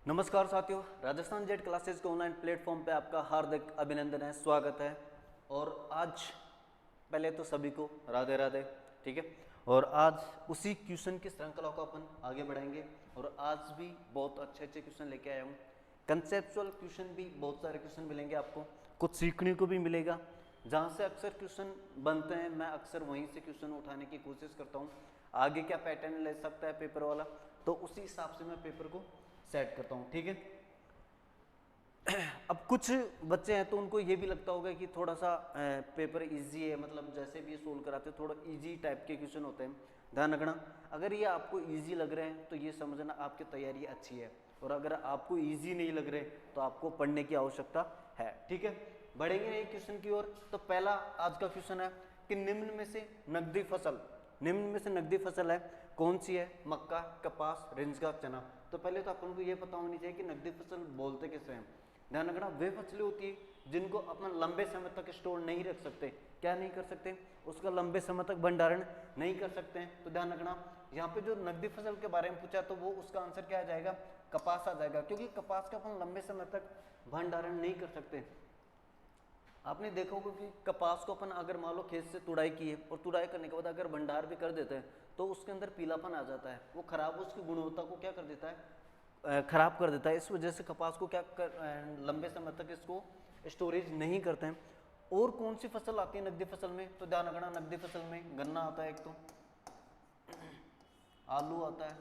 नमस्कार साथियों, Rajasthan jet classes के ऑनलाइन प्लेटफॉर्म पे आपका हार्दिक अभिनंदन है, स्वागत है। और आज पहले तो सभी को राधे राधे। ठीक है, और आज उसी क्वेश्चन की श्रृंखला को अपन आगे बढ़ाएंगे। और आज भी बहुत अच्छे अच्छे क्वेश्चन लेके आया हूँ। कंसेप्चुअल क्वेश्चन भी बहुत सारे क्वेश्चन मिलेंगे आपको, कुछ सीखने को भी मिलेगा। जहाँ से अक्सर क्वेश्चन बनते हैं मैं अक्सर वहीं से क्वेश्चन उठाने की कोशिश करता हूँ। आगे क्या पैटर्न ले सकता है पेपर वाला, तो उसी हिसाब से मैं पेपर को सेट करता हूँ। ठीक है, अब कुछ बच्चे हैं तो उनको ये भी लगता होगा कि थोड़ा सा पेपर इजी है, मतलब जैसे भी ये सोल्व कराते हैं थोड़ा इजी टाइप के क्वेश्चन होते हैं। ध्यान रखना, अगर ये आपको इजी लग रहे हैं तो ये समझना आपकी तैयारी अच्छी है, और अगर आपको इजी नहीं लग रहे तो आपको पढ़ने की आवश्यकता है। ठीक है, बढ़ेंगे एक क्वेश्चन की ओर। तो पहला आज का क्वेश्चन है कि निम्न में से नकदी फसल, निम्न में से नकदी फसल है कौन सी है? मक्का, कपास, रिंजका, चना। तो पहले तो अपन को ये पता होनी चाहिए कि नकदी फसल बोलते किसे हैं। ध्यान रखना, वे फसलें होती है जिनको अपना लंबे समय तक स्टोर नहीं रख सकते। क्या नहीं कर सकते? उसका लंबे समय तक भंडारण नहीं कर सकते हैं। तो ध्यान रखना, यहाँ पे जो नकदी फसल के बारे में पूछा तो वो उसका आंसर क्या आ जाएगा? कपास आ जाएगा, क्योंकि कपास का अपन लंबे समय तक भंडारण नहीं कर सकते। आपने देखा होगा कि कपास को अपन अगर मान लो खेत से तुड़ाई की है और तुड़ाई करने के बाद अगर भंडार भी कर देते हैं तो उसके अंदर पीलापन आ जाता है, वो खराब, उसकी गुणवत्ता को क्या कर देता है? खराब कर देता है। इस वजह से कपास को क्या लंबे समय तक इसको स्टोरेज नहीं करते हैं। और कौन सी फसल आती है नकदी फसल में? तो ध्यान रखना, नकदी फसल में गन्ना आता है, एक तो आलू आता है,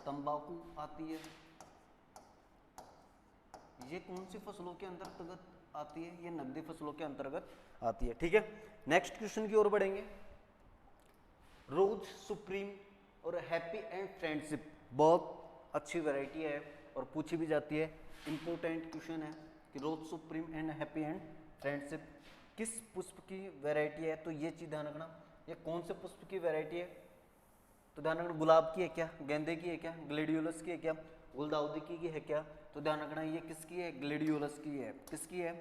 तंबाकू आती है। ये कौन सी फसलों के अंतर्गत आती है? ये नकदी फसलों के अंतर्गत आती है। ठीक है, नेक्स्ट क्वेश्चन की ओर बढ़ेंगे। रोज सुप्रीम और हैप्पी एंड फ्रेंडशिप बहुत अच्छी वैरायटी है और पूछी भी जाती है। इंपॉर्टेंट क्वेश्चन है कि rose supreme and happy and friendship किस पुष्प की वैरायटी है? तो ये चीज ध्यान रखना, ये कौन से पुष्प की वैरायटी है? तो ध्यान रखना, गुलाब की है क्या? गेंदे की है क्या? ग्लेडियोलस की है क्या? गुलदाउदी की है क्या? तो ध्यान रखना, ये किसकी है? ग्लेडियोलस की है। किसकी है?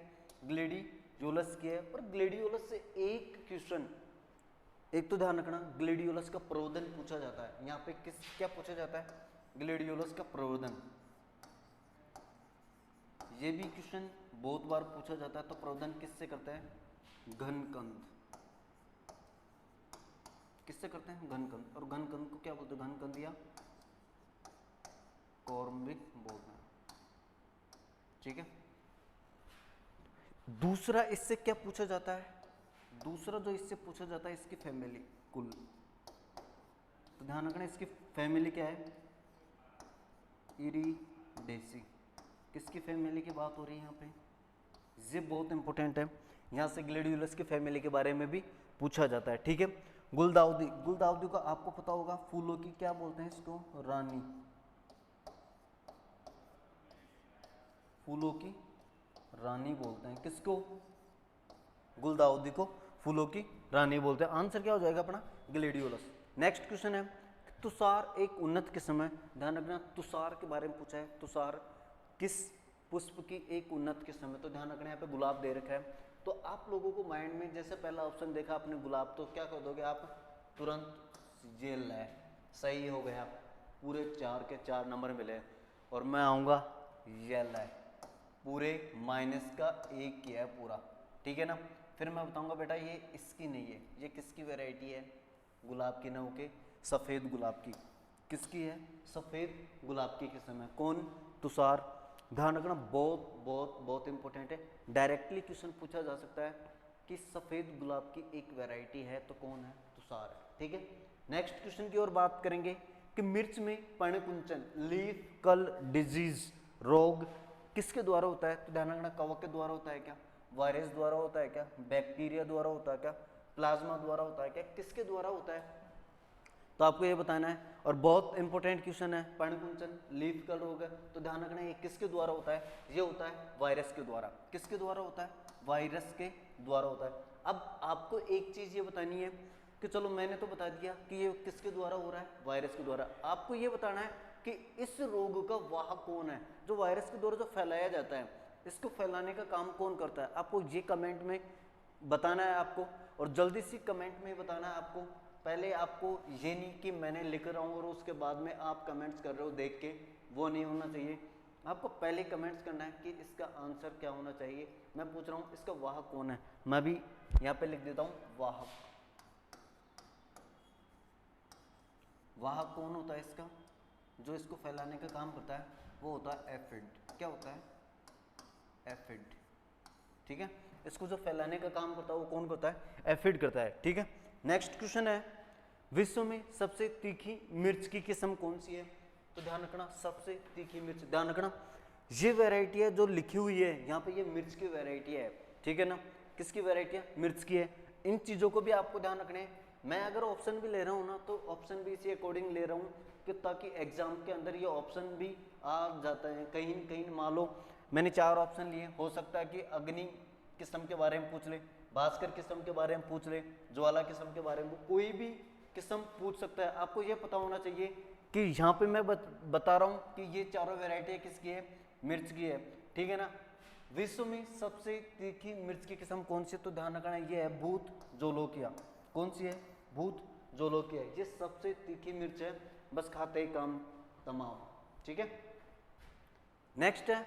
ग्लेडियोलस की है। और ग्लेडियोलस से एक क्वेश्चन, एक तो ध्यान रखना, ग्लेडियोलस का प्रवर्धन पूछा जाता है। यहाँ पे किस क्या पूछा जाता है? ग्लेडियोलस का प्रवर्धन। ये भी क्वेश्चन बहुत बार पूछा जाता है। तो प्रवर्धन किससे करते हैं? घनकंद। किससे करते हैं? घनकंद। और घनकंद को क्या बोलते हैं? घनकंद या कॉर्मिक बोलते हैं। ठीक है, दूसरा इससे क्या पूछा जाता है? दूसरा जो इससे पूछा जाता है, इसकी फैमिली, कुल। तो ध्यान रखना, इसकी फैमिली क्या है? इरिडेसी। किसकी फैमिली की बात हो रही है यहाँ पे? ये बहुत इंपॉर्टेंट है, यहाँ से ग्लेडियोलस की फैमिली के बारे में भी पूछा जाता है। ठीक है, गुलदाउदी, गुलदाउदी का आपको पता होगा, फूलों की क्या बोलते हैं इसको? रानी। फूलों की रानी बोलते हैं किसको? गुलदाउदी को फूलों की रानी बोलते हैं। आंसर क्या हो जाएगा अपना? ग्लेडियोलस। नेक्स्ट क्वेश्चन है, तुषार एक उन्नत किस्म है। ध्यान रखना, तुषार के बारे में पूछा है। तुषार किस पुष्प की एक उन्नत किस्म है? तो ध्यान रखना, यहाँ पे गुलाब दे रखा है। तो आप लोगों को माइंड में जैसे पहला ऑप्शन देखा आपने गुलाब, तो क्या कर दोगे आप? तुरंत जेल है, सही हो गया। पूरे 4 के 4 नंबर मिले। और मैं आऊँगा यल है, पूरे माइनस का 1 किया है पूरा। ठीक है ना, फिर मैं बताऊंगा बेटा ये इसकी नहीं है, ये किसकी वैरायटी है? गुलाब की, ना होके सफ़ेद गुलाब की। किसकी है? सफ़ेद गुलाब की किस्म है। कौन? तुषार। ध्यान रखना, बहुत बहुत बहुत इंपॉर्टेंट है। डायरेक्टली क्वेश्चन पूछा जा सकता है कि सफ़ेद गुलाब की एक वैरायटी है, तो कौन है? तुषार है। ठीक है, नेक्स्ट क्वेश्चन की ओर बात करेंगे कि मिर्च में पर्णकुंचन, लीफ कल डिजीज रोग किसके द्वारा होता है? तो ध्यान रखना, कवक के द्वारा होता है क्या? वायरस द्वारा होता है क्या? बैक्टीरिया द्वारा होता है क्या? प्लाज्मा द्वारा होता है क्या? किसके द्वारा होता है? तो आपको ये बताना है। और बहुत इंपॉर्टेंट क्वेश्चन है, पर्णकुंचन, लीफ कल रोग है, तो ध्यान रखना ये किसके द्वारा होता है? ये होता है वायरस के द्वारा। किसके द्वारा होता है? वायरस के द्वारा होता है। अब आपको एक चीज ये बतानी है कि चलो मैंने तो बता दिया कि ये किसके द्वारा हो रहा है? वायरस के द्वारा। आपको ये बताना है कि इस रोग का वाहक कौन है? जो वायरस के द्वारा जो फैलाया जाता है, इसको फैलाने का काम कौन करता है? आपको ये कमेंट में बताना है आपको, और जल्दी सी कमेंट में बताना है आपको। पहले आपको ये नहीं कि मैंने लिख रहा हूँ और उसके बाद में आप कमेंट्स कर रहे हो देख के, वो नहीं होना चाहिए। आपको पहले कमेंट्स करना है कि इसका आंसर क्या होना चाहिए। मैं पूछ रहा हूँ इसका वाहक कौन है, मैं भी यहाँ पे लिख देता हूँ वाहक। वाहक कौन होता है इसका, जो इसको फैलाने का काम करता है वो होता है एफिड। क्या होता है, एफिड, ठीक है। इसको जो फैलाने का काम करता है वो कौन करता है, एफिड करता है, ठीक है। नेक्स्ट क्वेश्चन है, विश्व में सबसे तीखी मिर्च की किस्म कौन सी है। तो ध्यान रखना, सबसे तीखी मिर्च, ध्यान रखना ये वैरायटी है जो लिखी हुई है यहाँ पे, ये मिर्च की वैरायटी है, ठीक है ना। किसकी वैरायटी है, मिर्च की है। इन चीज़ों को भी आपको ध्यान रखने हैं। मैं अगर ऑप्शन भी ले रहा हूँ ना तो ऑप्शन भी इसी अकॉर्डिंग ले रहा हूँ कि ताकि एग्जाम के अंदर ये ऑप्शन भी आ जाता है। कहीं न कहीं मान लो मैंने 4 ऑप्शन लिए, हो सकता है कि अग्नि किस्म के बारे में पूछ ले, भास्कर किस्म के बारे में पूछ ले, ज्वाला किस्म के बारे में, कोई भी किस्म पूछ सकता है। आपको ये पता होना चाहिए कि यहाँ पे मैं बता रहा हूँ कि ये चारों वैरायटी किसकी है, मिर्च की है, ठीक है ना। विश्व में सबसे तीखी मिर्च की किस्म कौन सी है, तो ध्यान रखना ये है भूत जोलोकिया। कौन सी है, भूत जोलोकिया। ये सबसे तीखी मिर्च है, बस खाते ही काम तमाम, ठीक है। नेक्स्ट है,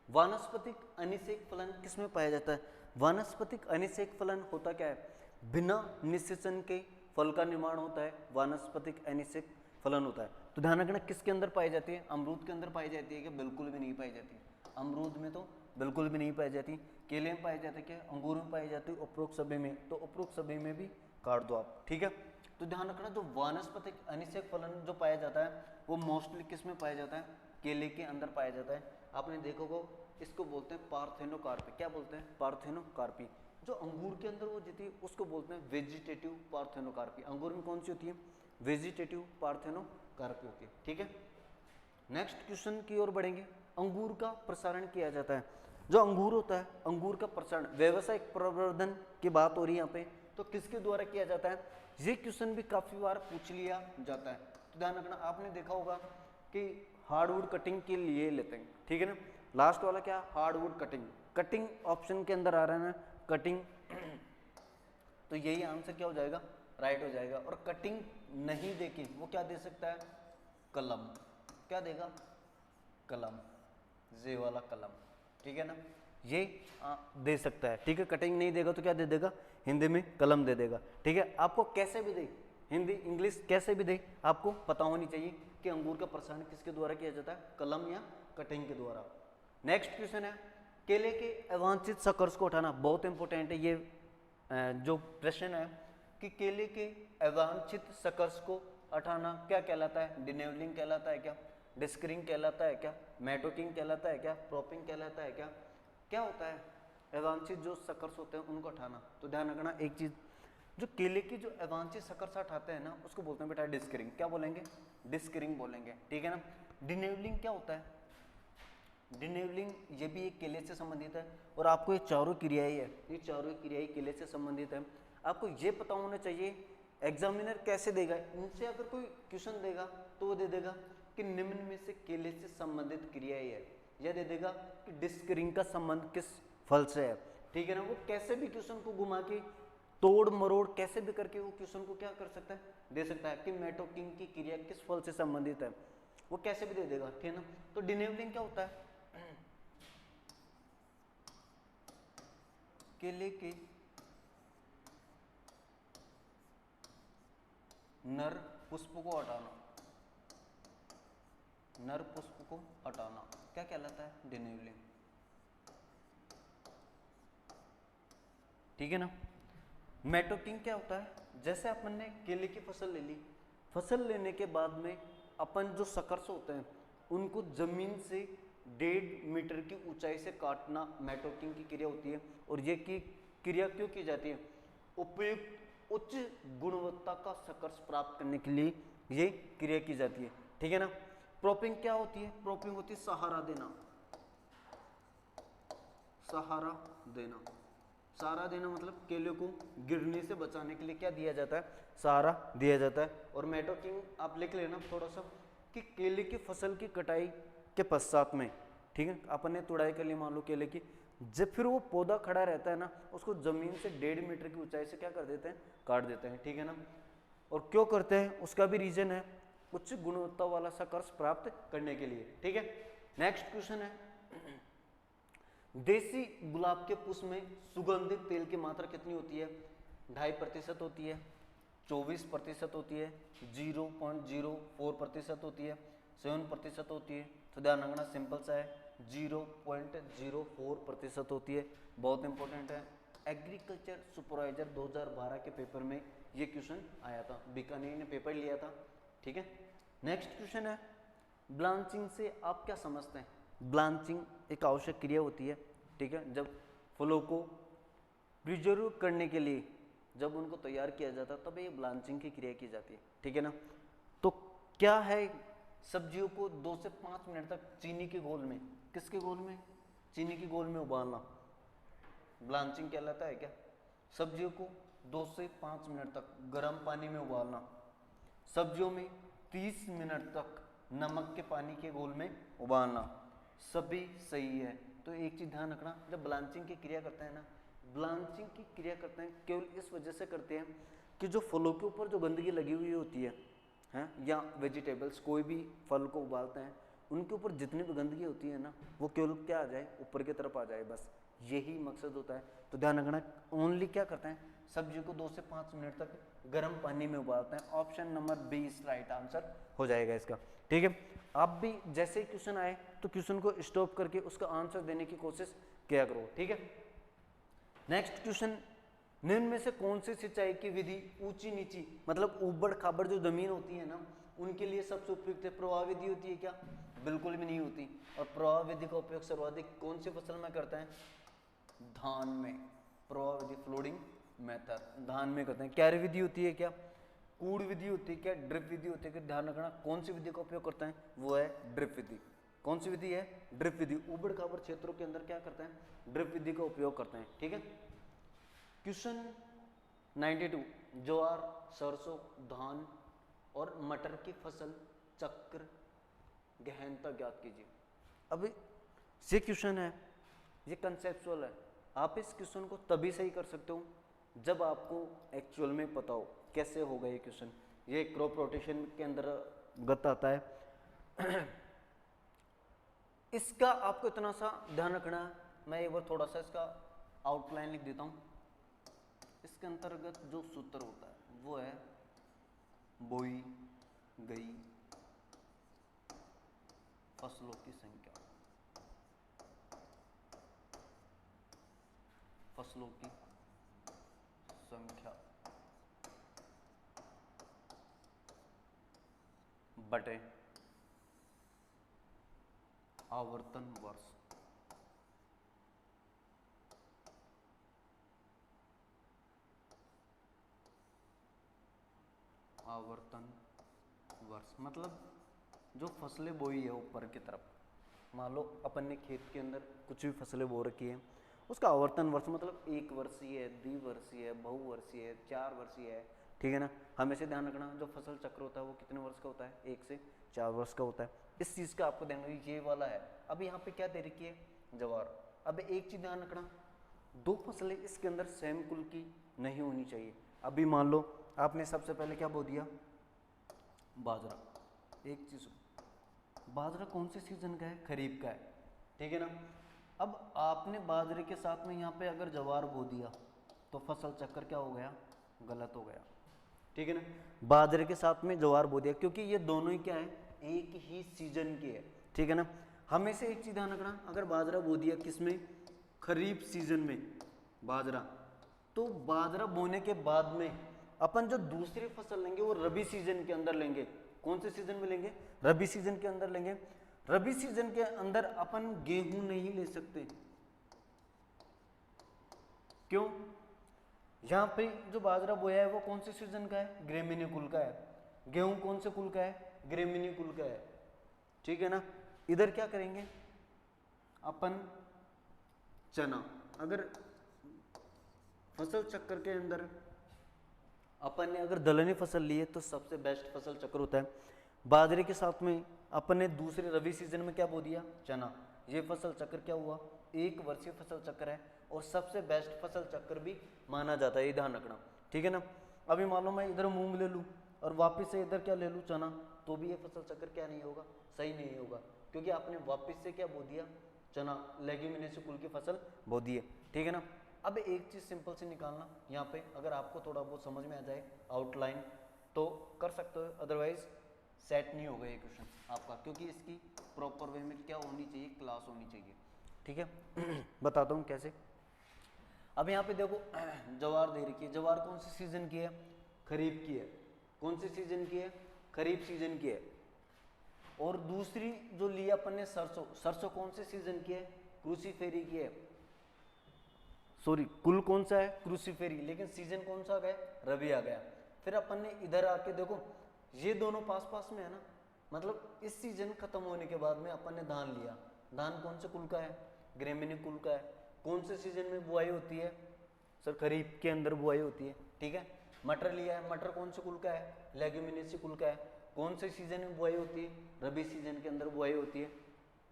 वानस्पतिक अनिषेक फलन किसमें पाया जाता है। वानस्पतिक अनिषेक फलन होता क्या है, बिना निषेचन के फल का निर्माण होता है, वानस्पतिक अनिषेक फलन होता है। तो ध्यान रखना किसके अंदर पाई जाती है, अमरूद के अंदर पाई जाती है क्या, बिल्कुल भी नहीं पाई जाती। अमरूद में तो बिल्कुल भी नहीं पाई जाती। केले में पाई जाती है क्या, अंगूर में पाई जाती है, उपरोक्त सभी में, तो उपरोक्त सभी में भी काट दो आप, ठीक है। तो ध्यान रखना जो वानस्पतिक अनिषेक फलन जो पाया जाता है वो मोस्टली किस में पाया जाता है, केले के अंदर पाया जाता है। आपने देखो को इसको बोलते हैं पार्थेनोकार्पी। क्या बोलते हैं, पार्थेनोकार्पी। जो अंगूर के अंदर वो होती है उसको बोलते हैं वेजिटेटिव पार्थेनोकार्पी। अंगूर में कौन सी होती है, वेजिटेटिव पार्थेनोकार्पी होती है, ठीक है। नेक्स्ट क्वेश्चन की ओर बढ़ेंगे। अंगूर का प्रसारण किया जाता है, जो अंगूर होता है अंगूर का प्रसारण, व्यावसायिक प्रवर्धन की बात हो रही है यहाँ पे, तो किसके द्वारा किया जाता है। ये क्वेश्चन भी काफी बार पूछ लिया जाता है। तो ध्यान रखना, आपने देखा होगा कि हार्डवुड कटिंग के लिए लेते हैं, ठीक है ना। लास्ट वाला क्या, हार्डवुड कटिंग, कटिंग ऑप्शन के अंदर आ रहा है ना, कटिंग तो यही आंसर क्या हो जाएगा, राइट हो जाएगा। और कटिंग नहीं देके वो क्या दे सकता है, कलम। क्या देगा, कलम, जे वाला कलम, ठीक है ना, ये दे सकता है, ठीक है। कटिंग नहीं देगा तो क्या दे देगा, हिंदी में कलम दे देगा, ठीक है। आपको कैसे भी दे, हिंदी इंग्लिश कैसे भी दे, आपको पता होनी चाहिए कि अंगूर का प्रसारण किसके द्वारा किया जाता है, कलम या कटिंग के द्वारा। नेक्स्ट क्वेश्चन है, केले के अवांछित शकर्स को हटाना। बहुत इंपॉर्टेंट है ये जो प्रश्न है कि केले के अवांछित शकर्स को हटाना क्या कहलाता है, डिनेवलिंग कहलाता है क्या, डिस्करिंग कहलाता है क्या, मेटोकिंग कहलाता है क्या, प्रोपिंग कहलाता है क्या, क्या होता है। अवांछित जो शकर्स होते हैं उनको हटाना। तो ध्यान रखना एक चीज, जो केले की जो अवांछित शकर्स हटाते हैं ना उसको बोलते हैं बेटा डिस्करिंग। क्या बोलेंगे, डिस्करिंग बोलेंगे, ठीक है ना। डिनेवलिंग क्या होता है, डिनेवलिंग ये भी एक केले से संबंधित है। और आपको ये चारों क्रियाएं है, ये चारों क्रियाएं केले से संबंधित है। आपको ये पता होना चाहिए एग्जामिनर कैसे देगा, इनसे अगर कोई क्वेश्चन देगा तो वो दे देगा कि निम्न में से केले से संबंधित क्रियाएं है, यह दे देगा कि डिस्करिंग का संबंध किस फल से है, ठीक है ना। वो कैसे भी क्वेश्चन को घुमा के तोड़ मरोड़ कैसे भी करके वो क्वेश्चन को क्या कर सकता है, दे सकता है कि मेटोकिंग की क्रिया किस फल से संबंधित है, वो कैसे भी दे देगा, ठीक है ना। तो डिनेवलिंग क्या होता है, केले के नर पुष्प को हटाना, नर पुष्प को हटाना क्या कहलाता है, डिनेवलिंग, ठीक है ना। मेटोकिंग क्या होता है, जैसे अपन ने केले की फसल ले ली, फसल लेने के बाद में अपन जो शकर्स होते हैं उनको जमीन से 1.5 मीटर की ऊंचाई से काटना मेटोकिंग की क्रिया होती है। और ये की क्रिया क्यों की जाती है, उपयुक्त उच्च गुणवत्ता का शकर्स प्राप्त करने के लिए ये क्रिया की जाती है, ठीक है ना। प्रोपिंग क्या होती है, प्रोपिंग होती है सहारा देना, सहारा देना, सहारा देना मतलब केले को गिरने से बचाने के लिए क्या दिया जाता है, सहारा दिया जाता है। और मेटोकिंग आप लिख लेना थोड़ा सा कि केले की फसल की कटाई के पश्चात में, ठीक है, अपन ने तुड़ाई कर ली मान लो केले की, जब फिर वो पौधा खड़ा रहता है ना उसको जमीन से 1.5 मीटर की ऊंचाई से क्या कर देते हैं, काट देते हैं, ठीक है ना। और क्यों करते हैं उसका भी रीजन है, उच्च गुणवत्ता वाला सा कर्ज प्राप्त करने के लिए। ठीक है, नेक्स्ट क्वेश्चन है, देसी गुलाब के पुष्प में सुगंधित तेल की मात्रा कितनी होती है? 2.5% होती है, 24% होती है, 0.04% होती है, 7% होती है। तो ध्यान रखना, सिंपल सा है, 0.04% होती है। बहुत इंपॉर्टेंट है, एग्रीकल्चर सुपरवाइजर 2012 के पेपर में ये क्वेश्चन आया था, बीकानेर ने पेपर लिया था। ठीक है, नेक्स्ट क्वेश्चन है, ब्लांचिंग से आप क्या समझते हैं? ब्लांचिंग एक आवश्यक क्रिया होती है। ठीक है, जब फलों को प्रिजर्व करने के लिए जब उनको तैयार किया जाता है तब ये ब्लांचिंग की क्रिया की जाती है। ठीक है ना, तो क्या है, सब्जियों को 2 से 5 मिनट तक चीनी के घोल में, किसके घोल में? चीनी के घोल में उबालना ब्लांचिंग कहलाता है क्या? सब्जियों को 2 से 5 मिनट तक गर्म पानी में उबालना, सब्जियों में 30 मिनट तक नमक के पानी के घोल में उबालना, सभी सही है। तो एक चीज ध्यान रखना, जब ब्लांचिंग की क्रिया करते हैं ना, ब्लांचिंग की क्रिया करते हैं केवल इस वजह से करते हैं कि जो फलों के ऊपर जो गंदगी लगी हुई होती है या वेजिटेबल्स, कोई भी फल को उबालते हैं उनके ऊपर जितनी भी गंदगी होती है ना, वो केवल क्या आ जाए, ऊपर की तरफ आ जाए, बस यही मकसद होता है। तो ध्यान रखना, ओनली क्या करते हैं, सब्जी को 2 से 5 मिनट तक गर्म पानी में उबालते हैं। ऑप्शन नंबर बी इस राइट आंसर हो जाएगा इसका। ठीक है, आप भी जैसे ही क्वेश्चन आए तो क्वेश्चन को स्टॉप करके उसका आंसर देने की कोशिश किया करो। ठीक है, नेक्स्ट क्वेश्चन, निम्न में से कौन सी सिंचाई की विधि ऊंची नीची मतलब ऊबड़ खाबड़ जो जमीन होती है ना उनके लिए सबसे उपयुक्त है? प्रवाह विधि होती है क्या? बिल्कुल भी नहीं होती। और प्रवाह विधि का उपयोग सर्वाधिक कौन सी फसल में करते हैं? धान में। प्रवाह विधि, फ्लोडिंग मेथड, धान में करते हैं। क्यारी विधि होती है क्या? कूड़ विधि होती है क्या? ड्रिप विधि होती है क्या? ध्यान रखना, कौन सी विधि का उपयोग करते हैं? वो है ड्रिप विधि। कौन सी विधि है? ड्रिप विधि। ऊबड़ खाबड़ क्षेत्रों के अंदर क्या करते हैं? ड्रिप विधि का उपयोग करते हैं। ठीक है, क्वेश्चन 92, ज्वार, सरसों, धान और मटर की फसल चक्र गहनता ज्ञात कीजिए। अभी ये क्वेश्चन है, ये कंसेप्चुअल है। आप इस क्वेश्चन को तभी सही कर सकते हो जब आपको एक्चुअल में पता हो कैसे होगा ये क्वेश्चन। ये क्रॉप रोटेशन के अंदर गत आता है। इसका आपको इतना सा ध्यान रखना है, मैं एक बार थोड़ा सा इसका आउटलाइन लिख देता हूं। इसके अंतर्गत जो सूत्र होता है वो है बोई गई फसलों की संख्या, फसलों की संख्या बटे आवर्तन वर्ष। आवर्तन वर्ष मतलब जो फसलें बोई है ऊपर की तरफ, मान लो अपन ने खेत के अंदर कुछ भी फसलें बो रखी है, उसका आवर्तन वर्ष मतलब 1 वर्षीय है, द्विवर्षीय है, बहुवर्षीय है, 4 वर्षीय है। ठीक है ना, हमेशा ध्यान रखना जो फसल चक्र होता है वो कितने वर्ष का होता है? 1 से 4 वर्ष का होता है। इस चीज़ का आपको ध्यान रखना, ये वाला है। अब यहाँ पे क्या दे रखी है? ज्वार। अब एक चीज़ ध्यान रखना, 2 फसलें इसके अंदर सेम कुल की नहीं होनी चाहिए। अभी मान लो आपने सबसे पहले क्या बो दिया? बाजरा। एक चीज़, बाजरा कौन से सीजन का है? खरीफ का है। ठीक है ना, अब आपने बाजरे के साथ में यहाँ पे अगर ज्वार बो दिया तो फसल चक्कर क्या हो गया? गलत हो गया। ठीक है ना, बाजरे के साथ में ज्वार बो दिया क्योंकि ये दोनों ही क्या है? एक ही सीजन के है। ठीक है ना, हमेशा एक चीज ध्यान रखना, अगर बाजरा बो दिया किसमें? खरीफ सीजन में बाजरा, तो बाजरा बोने के बाद में अपन जो दूसरी फसल लेंगे वो रबी सीजन के अंदर लेंगे। कौन से सीजन में लेंगे? रबी सीजन के अंदर लेंगे। रबी सीजन के अंदर अपन गेहूं नहीं ले सकते। क्यों? यहां पे जो बाजरा बोया है वो कौन से सीजन का है? ग्रेमिनी कुल का है। गेहूं कौन से कुल का है? ग्रेमिनी कुल का है। ठीक है ना, इधर क्या करेंगे अपन? चना। अगर फसल चक्र के अंदर अपन ने अगर दलहनी फसल ली है तो सबसे बेस्ट फसल चक्र होता है। बाजरे के साथ में अपन ने दूसरे रबी सीजन में क्या बो दिया? चना। ये फसल चक्र क्या हुआ? 1 वर्षीय फसल चक्र है और सबसे बेस्ट फसल चक्र भी माना जाता है, ये ध्यान रखना। ठीक है ना, अभी मान लो मैं इधर मूंग ले लूँ और वापस से इधर क्या ले लूँ, चना, तो भी ये फसल चक्र क्या नहीं होगा, सही नहीं होगा, क्योंकि आपने वापस से क्या बो दिया, चना, लेग्यूमिनेसी कुल की फसल बो दी है, ठीक है ना। अब एक चीज़ सिंपल से निकालना यहाँ पे, अगर आपको थोड़ा बहुत समझ में आ जाए आउटलाइन तो कर सकते हो, अदरवाइज सेट नहीं होगा ये क्वेश्चन आपका, क्योंकि इसकी प्रॉपर वे में क्या होनी चाहिए, क्लास होनी चाहिए, ठीक है। बताता हूँ कैसे। अब यहाँ पे देखो जवार दे रखी है, जवार कौन सी सीजन की है, खरीफ की है, कौन सी सीजन की है, खरीफ सीजन की है। और दूसरी जो लिया अपन ने सरसों, सरसों कौन से सीजन की है, क्रूसीफेरी की है, सॉरी कुल कौन सा है, क्रूसीफेरी, लेकिन सीजन कौन सा आ गया, रबी आ गया। फिर अपन ने इधर आके देखो ये दोनों पास पास में है ना, मतलब इस सीजन खत्म होने के बाद में अपन ने धान लिया, धान कौन से कुल का है, ग्रेमिनी कुल का है, कौन से सीजन में बुआई होती है, सर खरीफ के अंदर बुआई होती है, ठीक है। मटर लिया है, मटर कौन से कुल का है, लेग्यूमिनेसी कुल का है, कौन से सीजन में बुआई होती है, रबी सीजन के अंदर बुआई होती है।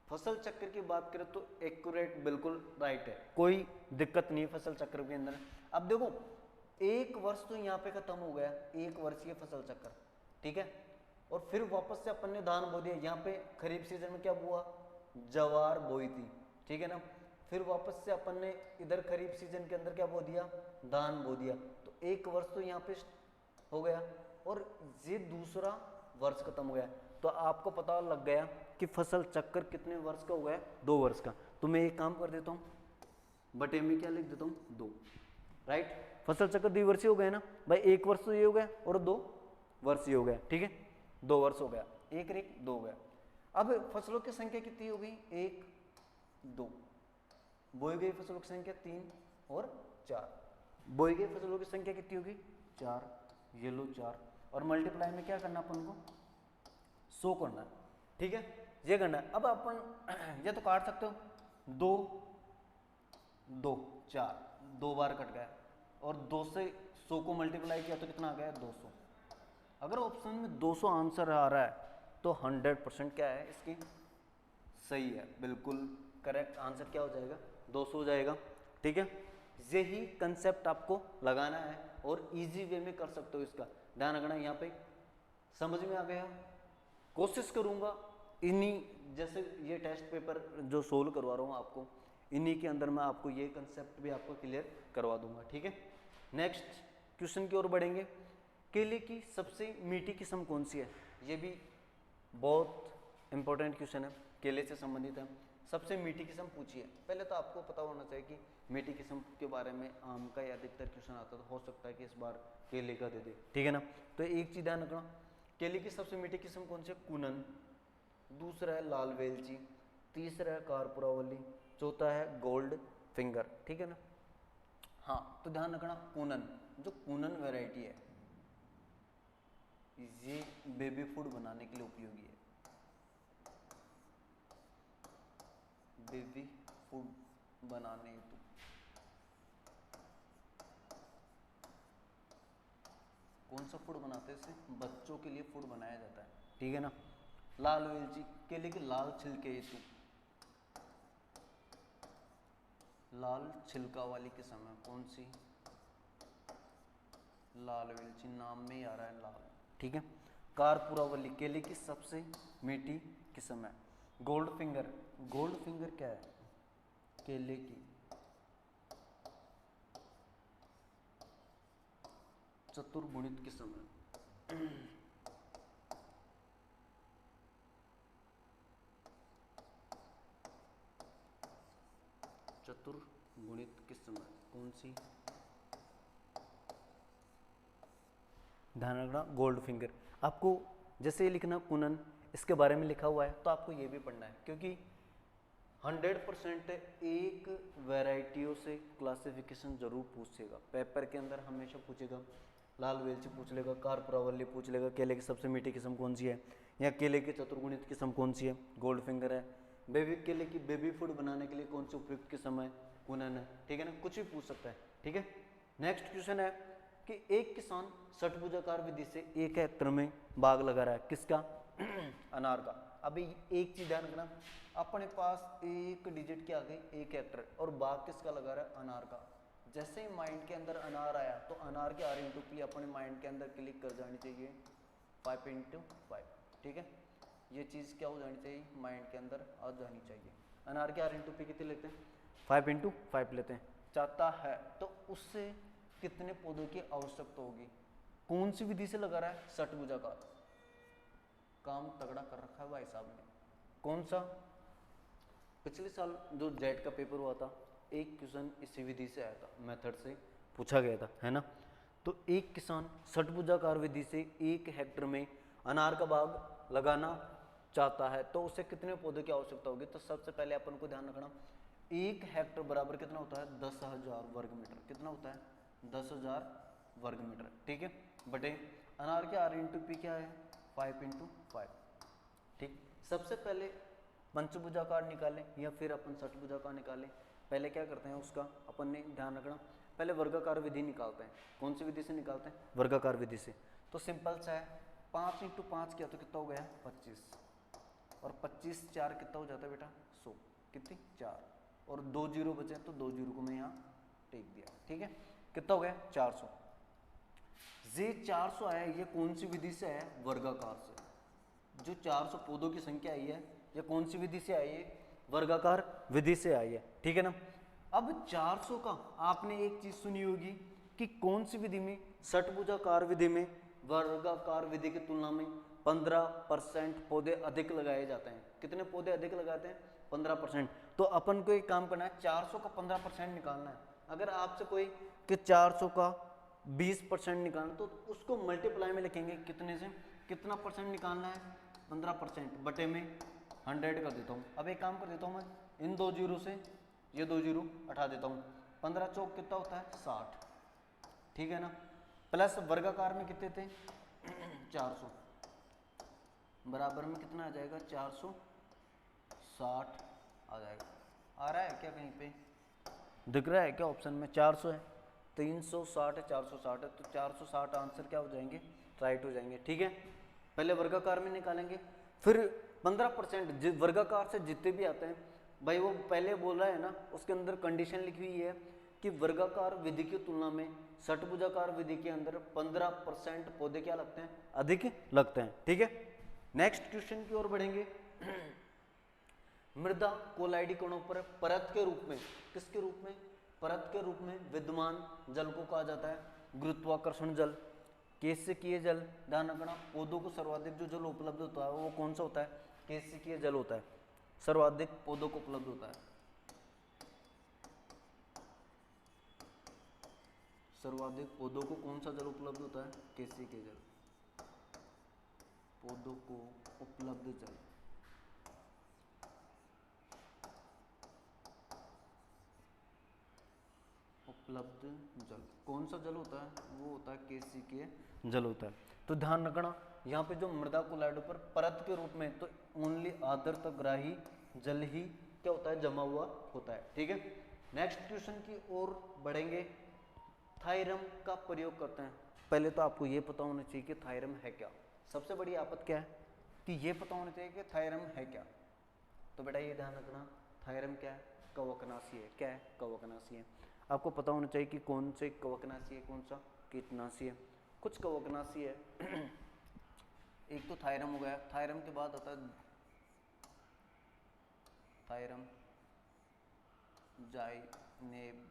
फसल चक्र की बात करें तो एक्यूरेट बिल्कुल राइट है, कोई दिक्कत नहीं फसल चक्र के अंदर। अब देखो एक वर्ष तो यहाँ पे खत्म हो गया, एक वर्षीय फसल चक्र, ठीक है। और फिर वापस से अपन ने धान बो दिया, यहाँ पे खरीफ सीजन में क्या बुआ, जवार बोई थी, ठीक है ना। फिर वापस से अपन ने इधर खरीफ सीजन के अंदर क्या बो दिया, धान बो दिया, तो एक वर्ष तो यहाँ पे हो गया और ये दूसरा वर्ष खत्म हो गया। तो आपको पता लग गया कि फसल चक्र कितने वर्ष का हो गया, 2 वर्ष का। तो मैं एक काम कर देता हूँ, बटे में क्या लिख देता हूँ, 2, राइट। फसल चक्र 2 वर्षीय हो गया ना भाई, 1 वर्ष तो ये हो गया और 2 वर्षीय हो गया, ठीक है, 2 वर्ष हो गया, 1 और 1 2 हो गया। अब फसलों की संख्या कितनी हो गई, 1 2, बोई गई फसलों की संख्या 3 और 4, बोई गई फसलों की संख्या कितनी होगी, 4, ये लो 4, और मल्टीप्लाई में क्या करना अपन को, 100 करना है, ठीक है, ये करना है। अब अपन ये तो काट सकते हो, 2 2 4, 2 बार कट गया, और 2 से 100 को मल्टीप्लाई किया तो कितना आ गया, 200। अगर ऑप्शन में 200 आंसर आ रहा है तो 100% क्या है इसकी, सही है, बिल्कुल करेक्ट आंसर क्या हो जाएगा, 200 हो जाएगा, ठीक है। यही कंसेप्ट आपको लगाना है और इजी वे में कर सकते हो, इसका ध्यान रखना। यहाँ पे समझ में आ गया, कोशिश करूँगा इन्हीं जैसे ये टेस्ट पेपर जो सोल्व करवा रहा हूँ आपको, इन्हीं के अंदर मैं आपको ये कंसेप्ट भी आपको क्लियर करवा दूंगा, ठीक है। नेक्स्ट क्वेश्चन की ओर बढ़ेंगे। केले की सबसे मीठी किस्म कौन सी है, ये भी बहुत इंपॉर्टेंट क्वेश्चन है, केले से संबंधित है। सबसे मीठी किस्म पूछी है, पहले तो आपको पता होना चाहिए कि मीठी किस्म के बारे में आम का या अधिकतर क्वेश्चन आता तो हो सकता है कि इस बार केले का दे दे, ठीक है ना। तो एक चीज़ ध्यान रखना, केले की सबसे मीठी किस्म कौन सी है, कुनन, दूसरा है लाल वेलची, तीसरा है कारपुरावली, चौथा है गोल्ड फिंगर, ठीक है ना। हाँ तो ध्यान रखना, कुनन, जो कुनन वैरायटी है ये बेबी फूड बनाने के लिए उपयोगी है, बेबी फूड बनाने हेतु। कौन सा फूड बनाते हैं, इसे बच्चों के लिए फूड बनाया जाता है, ठीक है ना। लाल वेलची, केले के लाल छिलके हेतु, लाल छिलका वाली किस्म है कौन सी, लाल वेलची, नाम में ही आ रहा है लाल, ठीक है। कारपुरावली केले की सबसे मीठी किस्म है। गोल्ड फिंगर, गोल्ड फिंगर क्या है, केले की चतुर्गुणित किस्म है। चतुर्गुणित किस्म है कौन सी, ध्यान रखना गोल्ड फिंगर। आपको जैसे ये लिखना कुनन, इसके बारे में लिखा हुआ है तो आपको ये भी पढ़ना है, क्योंकि 100% एक वैरायटियों से क्लासिफिकेशन जरूर पूछेगा पेपर के अंदर, हमेशा पूछेगा। लाल वेलची पूछ लेगा, कारपुरावली पूछ लेगा, केले की सबसे मीठी किस्म कौन सी है, या केले की चतुर्गुणित किस्म कौन सी है, गोल्ड फिंगर है। बेबी केले की बेबी फूड बनाने के लिए कौन सी उपयुक्त किस्म है, कुनन है, ठीक है ना, कुछ भी पूछ सकता है, ठीक है। नेक्स्ट क्वेश्चन है कि एक किसान षटभुजाकार विधि से 1 हेक्टेयर में बाग लगा रहा है, किसका, अनार का। अभी एक चीज ध्यान रखना, अपने पास एक डिजिट क्या आ गई, 1 हेक्टेयर, और बाग किसका लगा रहा है, अनार का। जैसे ही माइंड के अंदर अनार आया तो अनार के आर इंटू पी अपने माइंड के अंदर क्लिक कर जानी चाहिए 5 इंटू 5, ठीक है। ये चीज़ क्या हो जानी चाहिए, माइंड के अंदर आ जानी चाहिए। अनार के आर इंटू पी कितने लेते हैं, 5 इंटू 5 लेते हैं। चाहता है तो उससे कितने पौधों की आवश्यकता होगी, कौन सी विधि से लगा रहा है, षटभुजाकार। काम तगड़ा कर रखा है भाई साहब ने। कौन सा, पिछले साल जो जेट का पेपर हुआ था, एक क्वेश्चन इसी विधि से आया था, मेथड से पूछा गया था, है ना। तो एक किसान षटभुजाकार विधि से 1 हेक्टेयर में अनार का बाग लगाना चाहता है तो उसे कितने पौधे की आवश्यकता होगी। तो सबसे पहले अपन को ध्यान रखना, 1 हेक्टेयर बराबर कितना होता है, 10,000 वर्ग मीटर। कितना होता है, 10,000 वर्ग मीटर, ठीक है। बटे अनार के आर इंटू पी क्या है, 5 इंटू 5, ठीक। सबसे पहले पंचभुजाकार निकालें या फिर अपन षटभुजाकार निकालें। पहले क्या करते हैं उसका अपन ने ध्यान रखना, पहले वर्गाकार विधि निकालते हैं। कौन सी विधि से निकालते हैं, वर्गाकार विधि से। तो सिंपल सा है, 5 इंटू 5 किया तो कितना हो गया, 25, और 25 4 कितना हो जाता है बेटा, 100, कितनी 4, और 2 जीरो बचे तो 2 जीरो को मैं यहाँ टेक दिया, ठीक है। कितना हो गया, 400। ये 400 आया, ये कौन सी विधि से है, वर्गाकार से। जो 400 पौधों की संख्या आई है, ये कौन सी विधि से आई है, वर्गाकार विधि से आई है, ठीक है ना। अब 400 का आपने एक चीज सुनी होगी कि कौन सी विधि में, षटभुजाकार विधि में वर्गाकार विधि की तुलना में 15% पौधे अधिक लगाए जाते हैं। कितने पौधे अधिक लगाते हैं, 15%। तो अपन को एक काम करना है, 400 का 15% निकालना है। अगर आपसे कोई कि 400 का 20% निकालना, तो उसको मल्टीप्लाई में लिखेंगे, कितने से कितना परसेंट निकालना है, 15%, बटे में 100 कर देता हूँ। अब एक काम कर देता हूँ मैं, इन 2 जीरो से ये 2 जीरो हटा देता हूँ, 15 चौक कितना होता है, 60, ठीक है ना। प्लस वर्गाकार में कितने थे 400, बराबर में कितना आ जाएगा, 460 आ जाएगा। आ रहा है क्या, कहीं पे दिख रहा है क्या ऑप्शन में, 400 है, 360 है, 460 है, तो 460 आंसर क्या हो जाएंगे, राइट हो जाएंगे, ठीक है। पहले वर्गाकार में निकालेंगे, फिर 15% वर्गाकार से जितने भी आते हैं भाई, वो पहले बोल रहा है ना, उसके अंदर कंडीशन लिखी हुई है कि वर्गाकार विधि की तुलना में षटभुजाकार विधि के अंदर 15% पौधे क्या लगते हैं, अधिक लगते हैं, ठीक है। नेक्स्ट क्वेश्चन की ओर बढ़ेंगे। मृदा कोलाइडी कणों पर परत के रूप में, किसके रूप में, परत के रूप में विद्यमान जल को कहा जाता है गुरुत्वाकर्षण जल। केशिकीय जल, ध्यान रखना, पौधों को सर्वाधिक जो जल उपलब्ध होता है वो कौन सा होता है, केशिकीय जल होता है, सर्वाधिक पौधों को उपलब्ध होता है। सर्वाधिक पौधों को कौन सा जल उपलब्ध होता है, केशिकीय जल, पौधों को उपलब्ध जल। उपलब्ध जल कौन सा जल होता है, वो होता है केशिकीय जल होता है। तो ध्यान रखना, यहाँ पे जो मृदा कोलाइडो पर परत के रूप में, तो ओनली आर्द्रताग्राही जल ही क्या होता है, जमा हुआ होता है, ठीक है। नेक्स्ट क्वेश्चन की ओर बढ़ेंगे। थायरम का प्रयोग करते हैं। पहले तो आपको ये पता होना चाहिए कि थायरम है क्या। सबसे बड़ी आफत क्या है कि ये पता होना चाहिए कि थायरम है क्या। तो बेटा ये ध्यान रखना, थायरम क्या है, कवकनाशी है। क्या है, कवकनाशी है। आपको पता होना चाहिए कि कौन से कवकनाशी है, कौन सा कीटनाशी है। कुछ कवकनाशी है एक तो थायरम हो गया, थायरम के बाद आता है थायरम जाइनेब,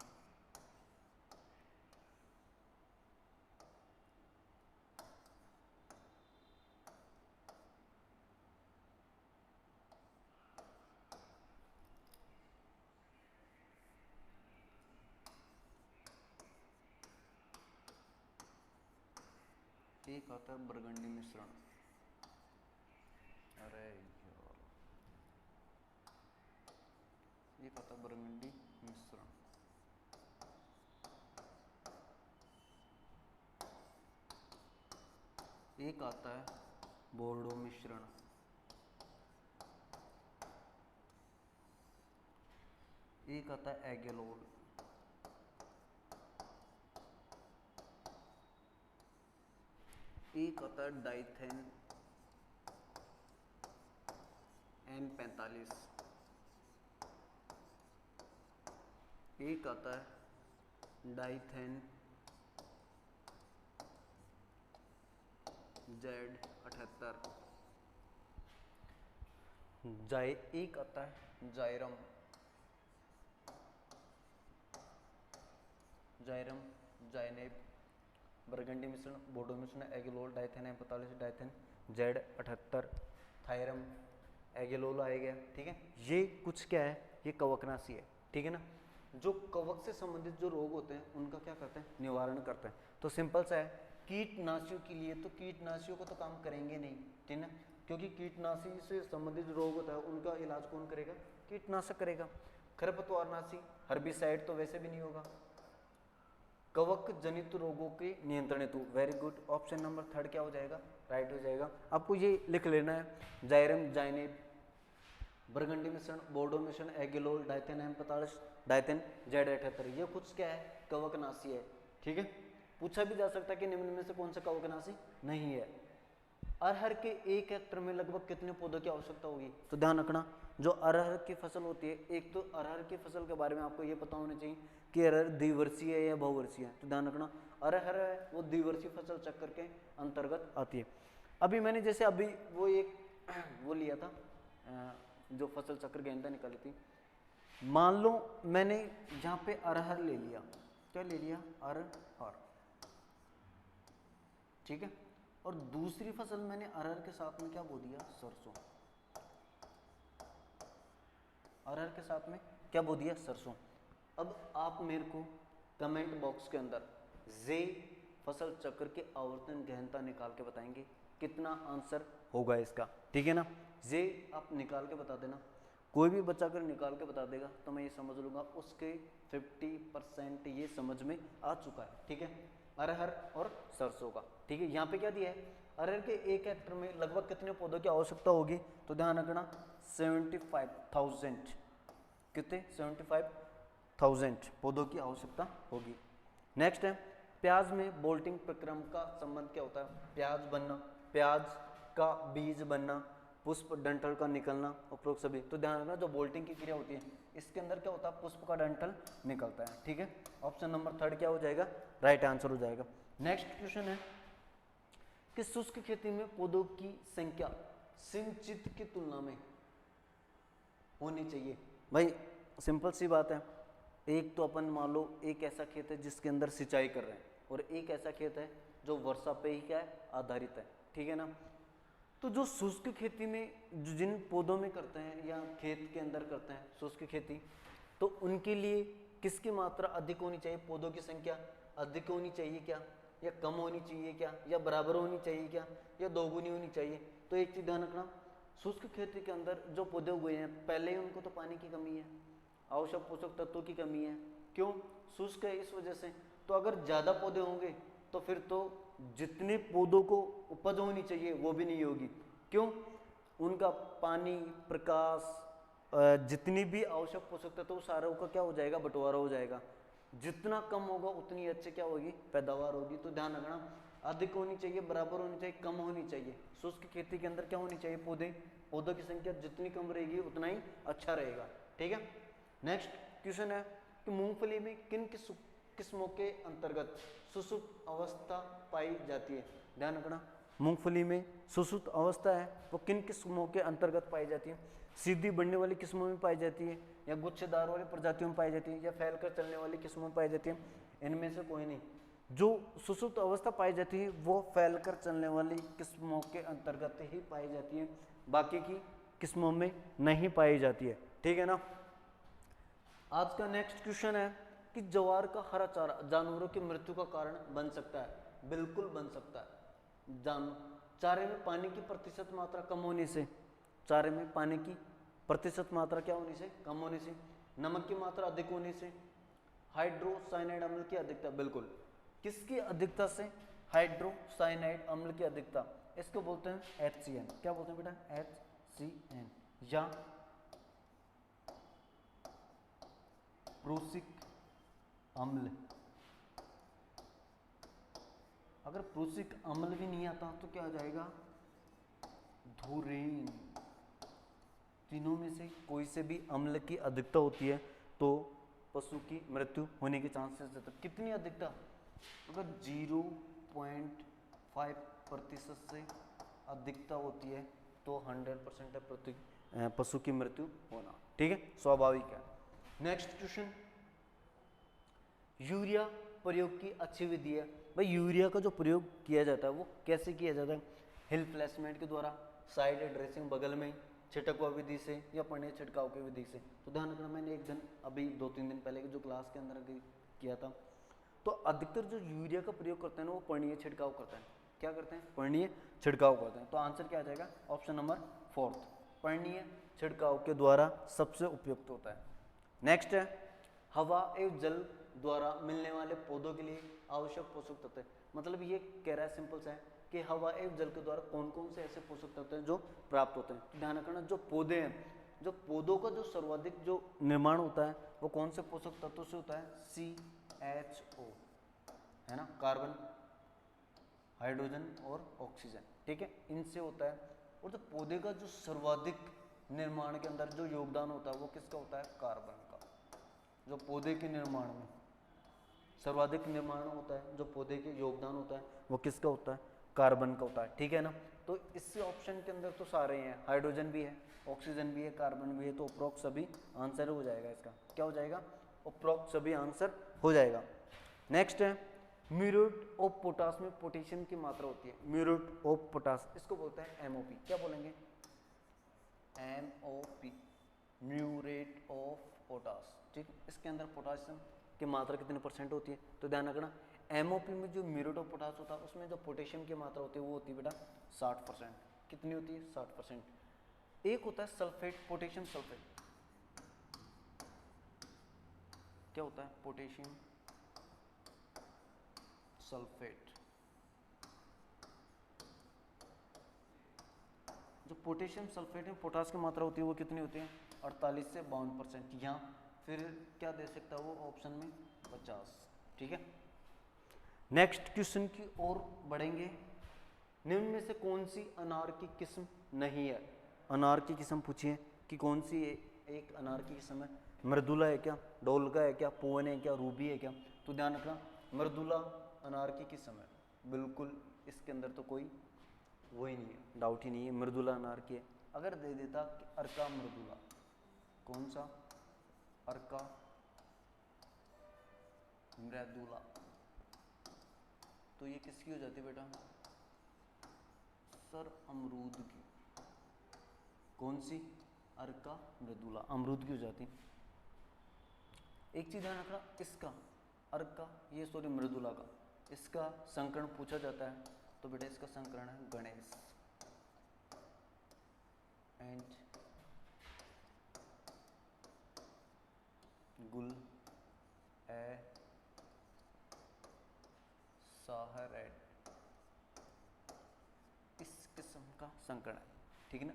एक आता है बरगंडी मिश्रण। अरे यार, एक आता है बरगंडी मिश्रण, एक आता है बोर्डो मिश्रण, एक आता है एगेलोल, एक आता है डाइथेन N45, एक आता है डाइथेन Z78। एक आता है जायरम, जायनेब, बरगंडी मिश्रण, बोडो मिश्रण, Agallol, Dithane M45, Dithane Z78, thiram, Agallol आएगा। ठीक है, ये कुछ क्या है, ये कवकनाशी है। ठीक है ना, जो कवक से संबंधित जो रोग होते हैं उनका क्या करते हैं, निवारण करते हैं। तो सिंपल सा है, कीटनाशियों के लिए तो कीटनाशियों को तो काम करेंगे नहीं, ठीक है, क्योंकि कीटनाशी से संबंधित रोग होता है उनका इलाज कौन करेगा, कीटनाशक करेगा। खरपतवारनाशी, हर्बिसाइड तो वैसे भी नहीं होगा। कवक जनित रोगों के नियंत्रण हेतु, वेरी गुड, ऑप्शन नंबर 3 क्या हो जाएगा, राइट हो जाएगा। आपको ये लिख लेना है, जायरम, जायनेब, बरगंडी मिश्रण, बोर्डो मिश्रण, Agallol, Dithane M45, Dithane Z78, ये कुछ क्या है, कवकनाशी है। ठीक है, पूछा भी जा सकता है कि निम्न में से कौन सा कवकनाशी नहीं है। अरहर के 1 हेक्टेयर में लगभग कितने पौधों की आवश्यकता होगी, तो ध्यान रखना, जो अरहर की फसल होती है, एक तो अरहर की फसल के बारे में आपको ये पता होना चाहिए कि अरहर द्विवर्षीय है या बहुवर्षीय है। तो ध्यान रखना, अरहर है वो द्विवर्षीय फसल चक्र के अंतर्गत आती है। अभी मैंने जैसे अभी वो एक वो लिया था, जो फसल चक्र गेंदा निकाली थी, मान लो मैंने यहाँ पे अरहर ले लिया, क्या ले लिया, अरहर, ठीक है, और दूसरी फसल मैंने अरहर के साथ में क्या बो दिया, सरसों, अरहर के साथ में क्या बो दिया, सरसों। अब आप मेरे को कमेंट बॉक्स के अंदर जे फसल चक्र के आवर्तन गहनता निकाल के बताएंगे कितना आंसर होगा इसका। ठीक है ना, जे आप निकाल के बता देना, कोई भी बच्चा अगर निकाल के बता देगा तो मैं ये समझ लूँगा उसके 50% ये समझ में आ चुका है। ठीक है, अरहर और सरसों का। ठीक है, यहाँ पे क्या दिया है, अरहर के 1 हेक्टेयर में लगभग कितने पौधों की आवश्यकता होगी, तो ध्यान रखना 75,000, कितने, 75,000 पौधों की आवश्यकता होगी। नेक्स्ट है, प्याज में बोल्टिंग प्रक्रम का संबंध क्या होता है, प्याज बनना, प्याज का बीज बनना, पुष्प डंठल का निकलना, उपरोक्त सभी। तो ध्यान रखना, जो बोल्टिंग की क्रिया होती है इसके अंदर क्या होता है, पुष्प का डंठल निकलता है। ठीक है, ऑप्शन नंबर 3 क्या हो जाएगा, राइट आंसर हो जाएगा। नेक्स्ट क्वेश्चन है कि शुष्क खेती में पौधों की संख्या सिंचित की तुलना में होनी चाहिए। भाई सिंपल सी बात है, एक तो अपन मान लो एक ऐसा खेत है जिसके अंदर सिंचाई कर रहे हैं, और एक ऐसा खेत है जो वर्षा पे ही क्या है, आधारित है। ठीक है ना, तो जो शुष्क खेती में जो जिन पौधों में करते हैं या खेत के अंदर करते हैं शुष्क खेती, तो उनके लिए किसकी मात्रा अधिक होनी चाहिए, पौधों की संख्या अधिक होनी चाहिए क्या, या कम होनी चाहिए क्या, या बराबर होनी चाहिए क्या, या दोगुनी होनी चाहिए। तो एक चीज ध्यान रखना, शुष्क खेती के अंदर जो पौधे हुए हैं पहले ही उनको तो पानी की कमी है, आवश्यक पोषक तत्वों की कमी है, क्यों, शुष्क है इस वजह से। तो अगर ज़्यादा पौधे होंगे तो फिर तो जितने पौधों को उपज होनी चाहिए वो भी नहीं होगी, क्यों, उनका पानी, प्रकाश, जितनी भी आवश्यक पोषक तत्व सारों का क्या हो जाएगा, बंटवारा हो जाएगा। जितना कम होगा उतनी अच्छी क्या होगी, पैदावार होगी। तो ध्यान रखना, अधिक होनी चाहिए, बराबर होनी चाहिए, कम होनी चाहिए। शुष्क खेती के अंदर क्या होनी चाहिए, पौधों की संख्या जितनी कम रहेगी उतना ही अच्छा रहेगा। ठीक है, नेक्स्ट क्वेश्चन है कि मूंगफली में किन किस्मों के अंतर्गत सुसुप्त अवस्था पाई जाती है। ध्यान रखना, मूंगफली में सुसुप्त अवस्था है वो किन किस्मों के अंतर्गत पाई जाती है, सीधी बढ़ने वाली किस्मों में पाई जाती है, या गुच्छेदार वाली प्रजातियों में पाई जाती है, या फैलकर चलने वाली किस्मों में पाई जाती है। इनमें से कोई नहीं, जो सुसुप्त अवस्था पाई जाती है वो फैलकर चलने वाली किस्मों के अंतर्गत ही पाई जाती है, बाकी की किस्मों में नहीं पाई जाती है। ठीक है ना, आज का नेक्स्ट क्वेश्चन है कि ज्वार का हरा चारा जानवरों की मृत्यु का कारण बन सकता है। बिल्कुल बन सकता है। चारे में पानी की प्रतिशत मात्रा कम होने से, चारे में पानी की प्रतिशत मात्रा क्या होने से, कम होने से, नमक की मात्रा अधिक होने से, हाइड्रोसाइनाइड अम्ल की अधिकता, बिल्कुल किसकी अधिकता से, हाइड्रोसाइनाइड अम्ल की अधिकता, इसको बोलते हैं HCN। क्या बोलते हैं बेटा, HCN, या प्रूसिक अम्ल। अगर प्रूसिक अम्ल भी नहीं आता तो क्या आ जाएगा, धुरीन। तीनों में से कोई से भी अम्ल की अधिकता होती है तो पशु की मृत्यु होने के चांसेस रहते हैं। कितनी अधिकता? अगर 0.5% से अधिकता होती है तो 100% है पशु की मृत्यु होना, ठीक है, स्वाभाविक है। नेक्स्ट क्वेश्चन, यूरिया प्रयोग की अच्छी विधि है। भाई यूरिया का जो प्रयोग किया जाता है वो कैसे किया जाता है? हिल प्लेसमेंट के द्वारा, साइड ड्रेसिंग बगल में, छिटकवा विधि से या पणीय छिड़काव की विधि से। तो ध्यान रखना, मैंने एक दिन अभी 2-3 दिन पहले की जो क्लास के अंदर किया था, तो अधिकतर जो यूरिया का प्रयोग करते हैं ना वो पणीय छिड़काव करते हैं। क्या करते हैं? पणीय छिड़काव करते हैं। तो आंसर क्या आ जाएगा? ऑप्शन नंबर 4, पणीय छिड़काव के द्वारा सबसे उपयुक्त होता है। नेक्स्ट है, हवा एवं जल द्वारा मिलने वाले पौधों के लिए आवश्यक पोषक तत्व। मतलब ये कह रहा है सिंपल सा है कि हवा एवं जल के द्वारा कौन कौन से ऐसे पोषक तत्व हैं जो प्राप्त होते हैं। तो ध्यान रखना, जो पौधे हैं, जो पौधों का जो सर्वाधिक जो निर्माण होता है वो कौन से पोषक तत्वों से होता है? CHO, है ना, कार्बन, हाइड्रोजन और ऑक्सीजन, ठीक है, इनसे होता है। और जो पौधे का जो सर्वाधिक निर्माण के अंदर जो योगदान होता है वो किसका होता है? कार्बन का। जो पौधे के निर्माण में सर्वाधिक निर्माण होता है, जो पौधे के योगदान होता है वो किसका होता है? कार्बन का होता है, ठीक है ना। तो इस ऑप्शन के अंदर तो सारे हैं, हाइड्रोजन भी है, ऑक्सीजन भी है, कार्बन भी है, तो उपरोक्त सभी आंसर हो जाएगा। इसका क्या हो जाएगा? उपरोक्त सभी आंसर हो जाएगा। नेक्स्ट है, म्यूरेट ऑफ पोटाश में पोटेशियम की मात्रा होती है। म्यूरेट ऑफ पोटाश, इसको बोलते हैं MOP। क्या बोलेंगे? MOP, म्यूरेट ऑफ पोटाश, ठीक। इसके अंदर पोटाशियम की मात्रा कितने % होती है? तो ध्यान रखना, MOP में जो म्यूरेट ऑफ पोटाश होता है उसमें जो पोटेशियम की मात्रा होती है वो होती है बेटा 60%। कितनी होती है? 60%। एक होता है सल्फेट, पोटेशियम सल्फेट। क्या होता है? Potassium sulphate. जो पोटेशियम सल्फेट में पोटाश की मात्रा होती है वो कितनी होती है? 48 से 52%। यहाँ फिर क्या दे सकता है वो ऑप्शन में? 50, ठीक है। नेक्स्ट क्वेश्चन की ओर बढ़ेंगे। निम्न में से कौन सी अनार की किस्म नहीं है? अनार की किस्म पूछिए कि कौन सी एक अनार की किस्म है। मृदुला है क्या? डोलका है क्या? पूवन है क्या? रूबी है क्या? तो ध्यान रखना, मृदुला अनार की किस्म है, बिल्कुल इसके अंदर तो कोई वो ही नहीं है, डाउट ही नहीं है, मृदुला अनार की है। अगर दे देता कि अर्का मृदुला, कौन सा? अर्का मृदुला, तो ये किसकी हो जाती है बेटा? सर अमरूद की। कौन सी? अर्का मृदुला, अमरूद की हो जाती। एक चीज ध्यान रखना, इसका अर्का, ये सॉरी मृदुला का, इसका संकरण पूछा जाता है तो बेटा इसका संकरण है गणेश एंड गुल ए साहरेट, इस किस्म का संकरण है, ठीक है ना।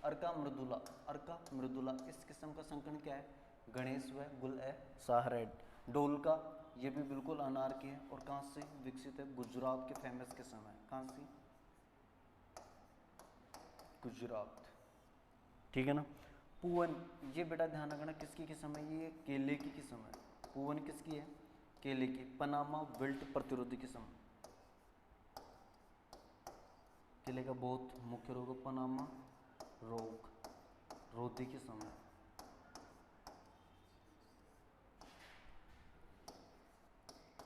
अर्का मृदुला, अर्का मृदुला, इस किस्म का संकरण क्या है? गणेश व गुल ए साहरेट। डोलका, ये भी बिल्कुल अनार की है और कहाँ से विकसित है? गुजरात के फेमस किस्म है। कहाँ से? गुजरात, ठीक है ना। पूवन, ये बेटा ध्यान रखना किसकी किस्म है? ये केले की किस्म है। पूवन किसकी है? केले की। पनामा विल्ट प्रतिरोधी किस्म, केले का बहुत मुख्य रोग पनामा रोग रोधी किस्म है।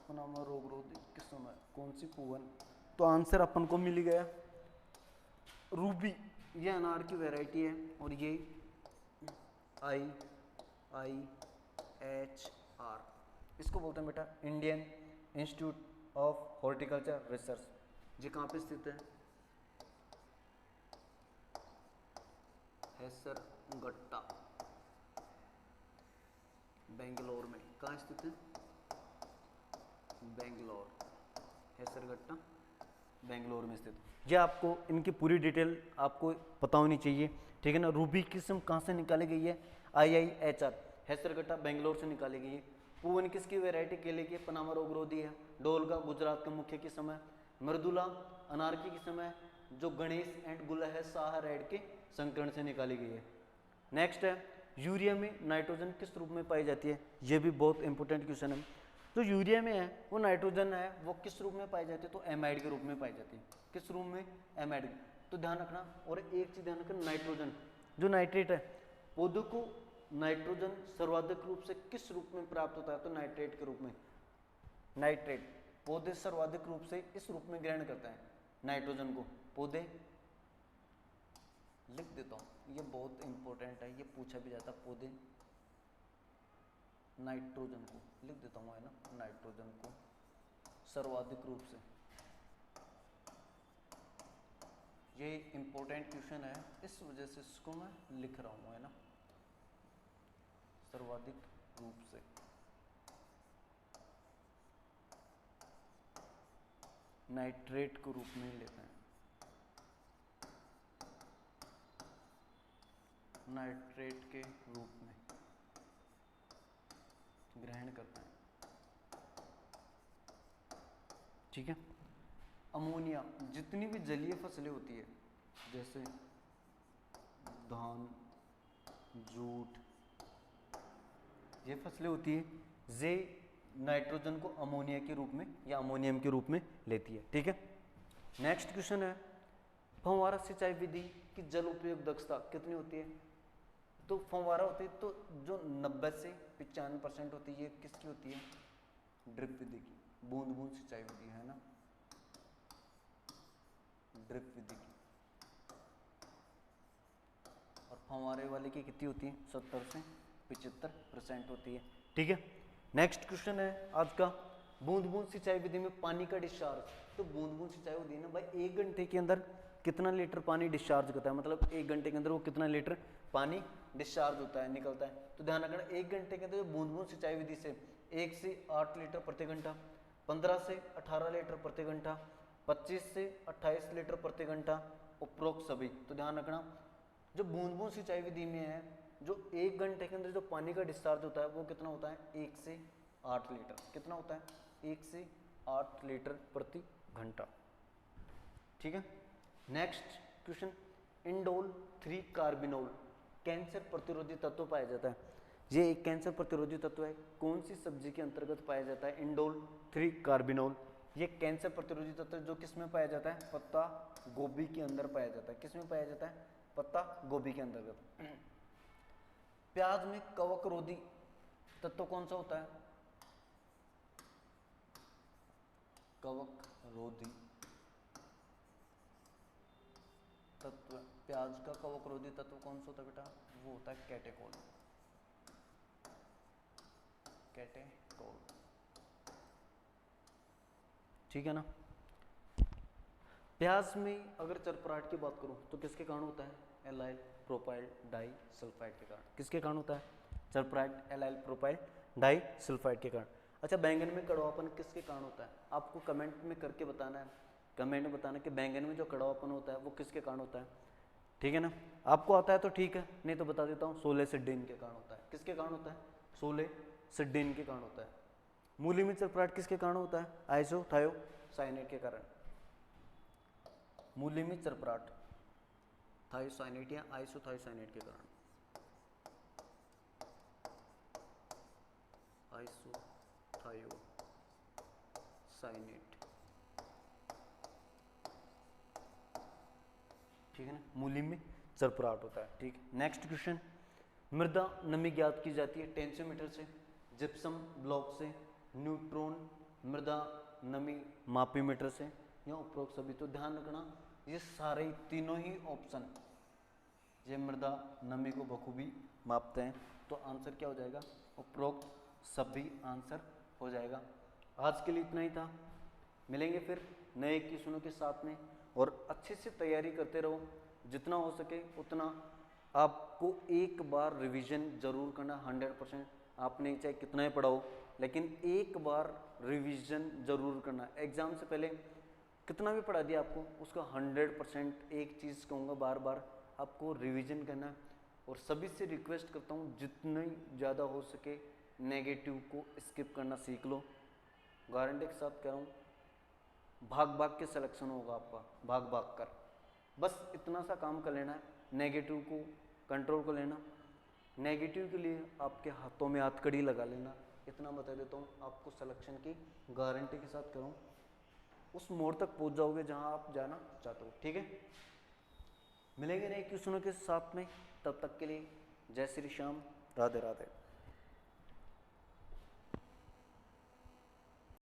पनामा रोग रोधी किस्म है, कौन सी? पूवन। तो आंसर अपन को मिल गया रूबी, ये अनार की वैरायटी है और ये IIHR, इसको बोलते हैं बेटा Indian institute of horticulture research. ये कहाँ पे स्थित है? हैसरगट्टा, बेंगलोर में। कहाँ स्थित है? बेंगलोर, हैसरगट्टा बेंगलोर में स्थित। ये आपको इनकी पूरी डिटेल आपको पता होनी चाहिए, ठीक है ना। रूबी किस्म कहाँ से निकाली गई है? IIHR, हैसरगट्टा बेंगलोर से निकाली गई है। पूवन किसकी वैरायटी? केले की। पनामा रोग रोधी है। डोलका गुजरात का मुख्य किस्म है। मृदुला अनार की किस्म है जो गणेश एंड गुल है साहरेट के संकरण से निकाली गई है। नेक्स्ट है यूरिया में नाइट्रोजन किस रूप में पाई जाती है, ये भी बहुत इंपॉर्टेंट क्वेश्चन है। जो यूरिया में है वो नाइट्रोजन है वो किस रूप में पाई जाती है, तो एमाइड के रूप में पाई जाती है। किस रूप में, एमाइड। तो ध्यान रखना, और एक चीज ध्यान रखना, नाइट्रोजन जो नाइट्रेट है, पौधों को नाइट्रोजन सर्वाधिक रूप से किस रूप में प्राप्त होता है, तो नाइट्रेट के रूप में। नाइट्रेट पौधे सर्वाधिक रूप से इस रूप में ग्रहण करते हैं नाइट्रोजन को, पौधे, लिख देता हूं ये बहुत इंपॉर्टेंट है, ये पूछा भी जाता है, पौधे नाइट्रोजन को लिख देता हूँ, है ना, नाइट्रोजन को सर्वाधिक रूप से, ये इंपॉर्टेंट क्वेश्चन है इस वजह से इसको मैं लिख रहा हूँ, है ना, सर्वाधिक रूप से नाइट्रेट के रूप में लेते हैं, नाइट्रेट के रूप में ग्रहण करते हैं, ठीक है। अमोनिया, जितनी भी जलीय फसलें होती है जैसे धान, जूट, ये फसलें होती है, ये नाइट्रोजन को अमोनिया के रूप में या अमोनियम के रूप में लेती है, ठीक है। नेक्स्ट क्वेश्चन है, फव्वारा सिंचाई विधि की जल उपयोग दक्षता कितनी होती है, तो फव्वारा होती है तो जो 90 से 95% होती है, ये किसकी होती है, ड्रिप विधि की, बूंद बूंद सिंचाई विधि, है ना, ड्रिप विधि की। और फव्वारे वाले की कितनी होती है, 70 से 75% होती है, ठीक है। नेक्स्ट क्वेश्चन है आज का, बूंद बूंद सिंचाई विधि में पानी का डिस्चार्ज, तो बूंद बूंद सिंचाई विधि है ना भाई, 1 घंटे के अंदर कितना लीटर पानी डिस्चार्ज करता है, मतलब 1 घंटे के अंदर वो कितना लीटर पानी डिस्चार्ज होता है, निकलता है। तो ध्यान रखना, 1 घंटे के अंदर बूंद बूंद सिंचाई विधि से 1 से 8 लीटर प्रति घंटा, 15 से 18 लीटर प्रति घंटा, 25 से 28 लीटर प्रति घंटा, उपरोक्त सभी। तो ध्यान रखना, जो बूंद बूंद सिंचाई विधि में है, जो 1 घंटे के अंदर जो पानी का डिस्चार्ज होता है वो कितना होता है, 1 से 8 लीटर, कितना होता है, 1 से 8 लीटर प्रति घंटा, ठीक है। Next question, indole 3 carbinol cancer प्रतिरोधी तत्व पाया जाता है, ये एक कैंसर प्रतिरोधी तत्व है, कौन सी सब्जी के अंतर्गत पाया जाता है, इंडोल 3 कार्बिनोल, ये कैंसर प्रतिरोधी तत्व जो किस में पाया जाता है, पत्ता गोभी के अंदर पाया जाता है, किस में पाया जाता है, पत्ता गोभी के अंतर्गत। प्याज में कवक रोधी तत्व कौन सा होता है, कवक रोधी तत्व, प्याज का कवक रोधी तत्व कौन सा होता है बेटा, वो होता है कैटेकोल, कैटेकोल, ठीक है ना। प्याज में अगर चरपराहट की बात करूं तो किसके कारण होता है, एलाइल प्रोपाइल डाई सल्फाइड के कारण, किसके कारण होता है, चरपराहट एलाइल प्रोपाइल डाई सल्फाइड के कारण। अच्छा, बैंगन में कड़वापन किसके कारण होता है, आपको कमेंट में करके बताना है, कमेंट में बताना कि बैंगन में जो कड़वापन होता है वो किसके कारण होता है, ठीक है ना। आपको आता है तो ठीक है, नहीं तो बता देता हूँ, सोले सिड्डीन के कारण होता है, किसके कारण होता है, सोले सिड्डीन के कारण होता है। मूली में चरपराहट किसके कारण होता है, आइसोथायोसाइनेट के कारण, मूली में चरपराहट थायोसाइनेट या आइसोथायोसाइनेट के कारण, आइसोथायोसाइनेट, ठीक है ना, मूली में चरपराहट होता है, ठीक। नेक्स्ट क्वेश्चन, मृदा नमी ज्ञात की जाती है टेंसियोमीटर से, जिप्सम ब्लॉक से, न्यूट्रॉन मृदा नमी मापीमीटर से, या उपरोक्त सभी। तो ध्यान रखना, ये सारे तीनों ही ऑप्शन ये मृदा नमी को बखूबी मापते हैं, तो आंसर क्या हो जाएगा, उपरोक्त सभी आंसर हो जाएगा। आज के लिए इतना ही था, मिलेंगे फिर नए क्वेश्चनों के साथ में, और अच्छे से तैयारी करते रहो, जितना हो सके उतना आपको एक बार रिवीजन जरूर करना, 100%। आपने चाहे कितना ही पढ़ा हो, लेकिन एक बार रिवीजन जरूर करना। एग्जाम से पहले कितना भी पढ़ा दिया आपको, उसका 100%, एक चीज़ कहूँगा बार बार, आपको रिवीजन करना। और सभी से रिक्वेस्ट करता हूँ, जितनी ज़्यादा हो सके नेगेटिव को स्किप करना सीख लो, गारंटी के साथ कह रहा हूँ। भाग भाग के सिलेक्शन होगा आपका, भाग भाग कर, बस इतना सा काम कर लेना है, नेगेटिव को कंट्रोल कर लेना, नेगेटिव के लिए आपके हाथों में हथकड़ी लगा लेना। इतना बता देता हूँ, आपको सिलेक्शन की गारंटी के साथ करूँ, उस मोड़ तक पहुँच जाओगे जहाँ आप जाना चाहते हो। ठीक है, मिलेंगे नए क्वेश्चनों के साथ में, तब तक के लिए जय श्री श्याम, राधे राधे।